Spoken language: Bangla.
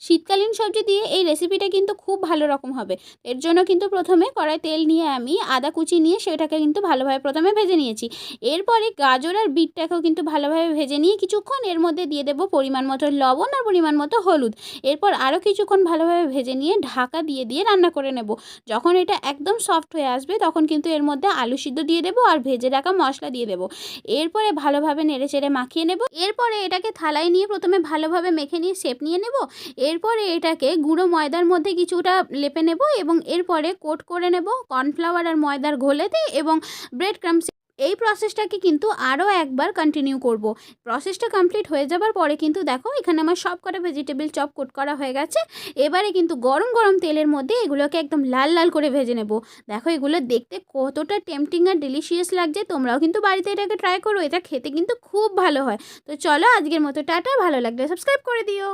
শীতকালীন সবজি দিয়ে এই রেসিপিটা কিন্তু খুব ভালো রকম হবে। এর জন্য কিন্তু প্রথমে কড়াই তেল নিয়ে আমি আদা কুচি নিয়ে সেটাকে কিন্তু ভালোভাবে প্রথমে ভেজে নিয়েছি। এরপরে গাজর আর বিটটাকেও কিন্তু ভালোভাবে ভেজে নিয়ে কিছুক্ষণ এর মধ্যে দিয়ে দেবো পরিমাণ মতো লবণ আর পরিমাণ মতো হলুদ। এরপর আরও কিছুক্ষণ ভালোভাবে ভেজে নিয়ে ঢাকা দিয়ে দিয়ে রান্না করে নেব। যখন এটা একদম সফট হয়ে আসবে তখন কিন্তু এর মধ্যে আলু সিদ্ধ দিয়ে দেবো আর ভেজে রাখা মশলা দিয়ে দেবো। এরপরে ভালোভাবে নেড়েচেড়ে মাখিয়ে নেব। এরপরে এটাকে থালায় নিয়ে প্রথমে ভালোভাবে মেখে নিয়ে শেপ নিয়ে নেব। এরপরে এটাকে গুঁড়ো ময়দার মধ্যে কিছুটা লেপে নেব এবং এরপরে কোট করে নেব কর্নফ্লাওয়ার আর ময়দার ঘোলেতে এবং ব্রেড ক্রাম্বস। এই প্রসেসটাকে কিন্তু আরও একবার কন্টিনিউ করব। প্রসেসটা কমপ্লিট হয়ে যাবার পরে কিন্তু দেখো এখানে আমার সব কটা ভেজিটেবল চপ কোট করা হয়ে গেছে। এবারে কিন্তু গরম গরম তেলের মধ্যে এগুলোকে একদম লাল লাল করে ভেজে নেব। দেখো এগুলো দেখতে কতটা টেম্পটিং আর ডিলিশিয়াস লাগছে। তোমরাও কিন্তু বাড়িতে এটাকে ট্রাই করো, এটা খেতে কিন্তু খুব ভালো হয়। তো চলো আজকের মতো টাটা, ভালো লাগলে সাবস্ক্রাইব করে দিও।